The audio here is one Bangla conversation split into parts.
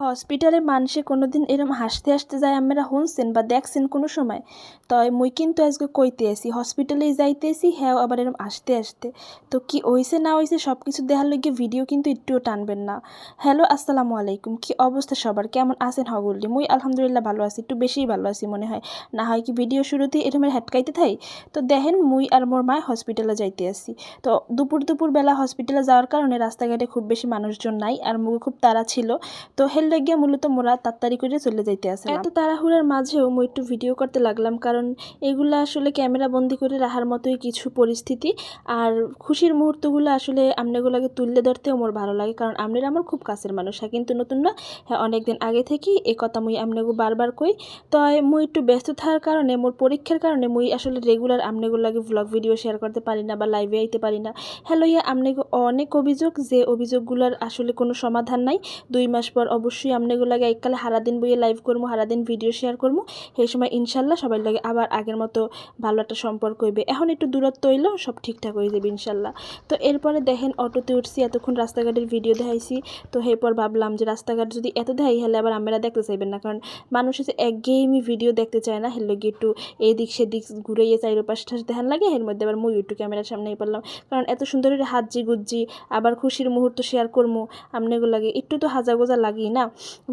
হসপিটালে মানুষে কোনোদিন এরম হাসতে হাসতে যায় আপনারা শুনছেন বা দেখছেন কোনো সময়? তয় মুই কিন্তু আজকে কইতে আছি হসপিটালেই যাইতেছি, হ্যাঁ আবার এরম আসতে আসতে। তো কি হইছে না হইছে সব কিছু দেখার লইগে ভিডিও কিন্তু একটুও টানবেন না। হ্যালো আসসালামু আলাইকুম, কি অবস্থা সবার, কেমন আছেন হগলডি? মুই আলহামদুলিল্লাহ ভালো আছি, একটু বেশিই ভালো আছি মনে হয়। না হয় কি ভিডিও শুরুতেই এরমের হেটকাইতে থাই? তো দেখেন মুই আর মোর মায় হসপিটালে যাইতে আসি। তো দুপুর বেলা হসপিটালে যাওয়ার কারণে রাস্তাঘাটে খুব বেশি মানুষজন নাই আর মুগে খুব তাড়া ছিল। তো হেল লাগিয়া মূলত মোরা তাড়াতাড়ি করে চলে যাইতে আসলাম। এত তাড়াহুড়ার মাঝেও মই একটু ভিডিও করতে লাগলাম, কারণ এগুলা আসলে ক্যামেরা বন্দি করে রাখার মতোই কিছু পরিস্থিতি। আর খুশির মুহূর্তগুলো আসলে আমনেগুলাকে তুললে ধরতেও মোর ভালো লাগে, কারণ আমনেরা আমার খুব কাছের মানুষ। হ্যাঁ কিন্তু নতুন না, হ্যাঁ অনেকদিন আগে থেকেই এ কথা মুই আমনেগু বারবার কই। তয় মুই একটু ব্যস্ত থাকার কারণে, মোর পরীক্ষার কারণে মুই আসলে রেগুলার আমনেগুলাকে ভ্লগ ভিডিও শেয়ার করতে পারি না বা লাইভে আইতে পারি না। হ্যালো ইয়া আমনেগু অনেক অভিযোগ, যে অভিযোগগুলোর আসলে কোনো সমাধান নাই। 2 মাস পর অবশ্যই আমনেগুলাকে এককালে সারাদিন বইয়ে লাইভ করবো, সারাদিন ভিডিও শেয়ার করবো। সেই সময় ইনশাল্লাহ সবার লাগে আবার আগের মতো ভালো একটা সম্পর্ক হইবে। এখন একটু দূরত্ব হইলেও সব ঠিকঠাক হয়ে যাবে ইনশাল্লাহ। তো এরপরে দেখেন অটোতে উঠছি, এতক্ষণ রাস্তাঘাটের ভিডিও দেখাইছি। তো এরপর ভাবলাম যে রাস্তাঘাট যদি এত দেখাই হলে আবার আমরা দেখতে চাইবেন না, কারণ মানুষ হচ্ছে একঘেয়েমি ভিডিও দেখতে চায় না। হের লগে একটু এদিক সেদিক ঘুরাইয়ে চাইরোপাশ ঠাস দেখান লাগে। এর মধ্যে আবার মুই একটু ক্যামেরার সামনেই পড়লাম, কারণ এত সুন্দর হাজ্জি গুজ্জি আবার খুশির মুহূর্ত শেয়ার করবো আমনেগুলাকে, একটু তো হাজা গোজা লাগেই না।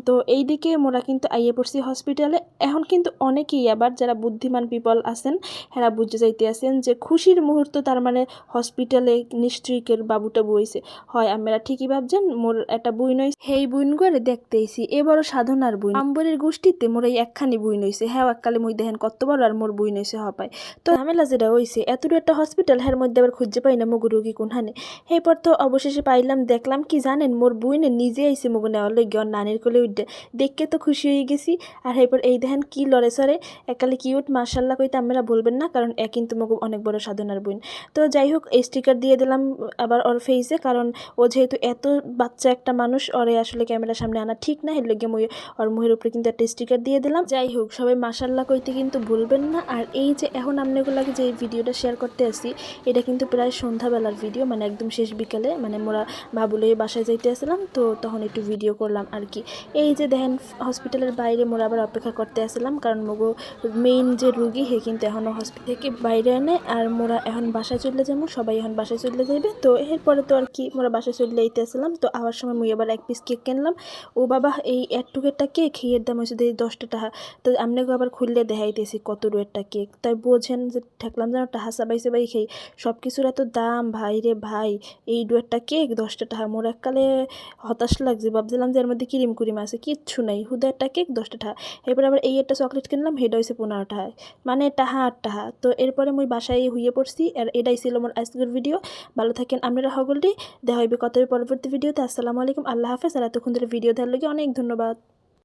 তো এই দিকে মোরা কিন্তু আইয়ে পড়ছি হসপিটালে। এখন কিন্তু অনেকেই আবার যারা বুদ্ধিমান পিপল আছেন হেরা বুঝে যাইতে আছেন যে খুশির মুহূর্ত তার মানে হসপিটালে নিশ্চয়ই কের বাবুটা বইছে। হয় আমরা ঠিকই ভাবছেন, মোর একটা বুই নই, হেই বুইন করে দেখতেইছি এবারও সাধনার বুইন আম্বরের গোষ্ঠীতে মোর এই একখানি বুই নইছে। হ্যাঁ এককালে মুই দেখেন কত বড় আর মোর বুই নইছে হপায়। তো ঝামেলা যেটা হইছে এতটু একটা হসপিটাল, হের মধ্যে আবার খুঁজে পাই না মগু রোগী কোনখানে। এরপর তো অবশেষে পাইলাম, দেখলাম কি জানেন, মোর বুইনে নিজে আইসে মগু নেওয়ার লইগে ওর নানির কোলে উঠে। দেখকে তো খুশি হয়ে গেছি। আর এরপর এই দেখেন কি লড়ে সরে একালে কিউট মার্শাল্লাহ কইতে আপনারা বলবেন না, কারণ এ কিন্তু মগু অনেক বড় সাধনার বোন। তো যাই হোক এই স্টিকার দিয়ে দিলাম আবার ওর ফেসে, কারণ ও যেহেতু এত বাচ্চা একটা মানুষ, ওরে আসলে ক্যামেরার সামনে আনা ঠিক না। এর লইগে মই ওর মুখের উপরে কিন্তু একটা স্টিকার দিয়ে দিলাম। যাই হোক সবাই মার্শাল্লাহ কইতে কিন্তু ভুলবেন না। আর এই যে এখন আপনাগুলাকে যে ভিডিওটা শেয়ার করতে আসি, এটা কিন্তু প্রায় সন্ধ্যাবেলার ভিডিও, মানে একদম শেষ বিকালে, মানে মোরা বাবুলের বাসায় যাইতে আসলাম, তো তখন একটু ভিডিও করলাম আর কি। এই যে দেখেন হসপিটালের বাইরে মোরা আবার অপেক্ষা করতে আসলাম, কারণ মগো মেইন যে রুগী হে কিন্তু এখনও হসপিটাল থেকে বাইরে আনে। আর মোরা এখন বাসায় চলে যাবো, সবাই এখন বাসায় চলে যাইবে। তো এরপরে তো আর কি মোরা বাসায় চলে আইতে আসলাম। তো আবার সময় মুই আবার এক পিস কেক কিনলাম। ও বাবা এই এটুকেরটা কেক এর দাম হচ্ছে 10 টাকা। তো আপনাকে আবার খুললে দেখাইতেছি কত রুয়েরটা কেক, তাই বোঝেন যে ঠেকলাম যেন টাহা চাবাইছে বাই খেয়ে। সব কিছুর এত দাম ভাই রে ভাই, এই ডুয়েরটা কেক 10 টাকা। মোর এককালে হতাশ লাগছে, ভাবছিলাম যে এর মধ্যে ক্রিম কুরিম আছে, কিচ্ছু নাই, হুদা একটা কেক 10 টাকা। এরপর আবার এই একটা চকলেট কিনলাম, হেটা হয়েছে 15 টাকা, মানে টাহা 8 টাকা। তো এরপরে মুই বাসায় হইয়ে পড়ছি। আর এটাই ছিল আমার আজকের ভিডিও। ভালো থাকেন আপনারা সকলটি, দেখা হইবে কত পরবর্তী ভিডিওতে। আসসালামু আলাইকুম, আল্লাহ হাফেজ। আর এতক্ষণ ধরে ভিডিও দেখার লাগে অনেক ধন্যবাদ।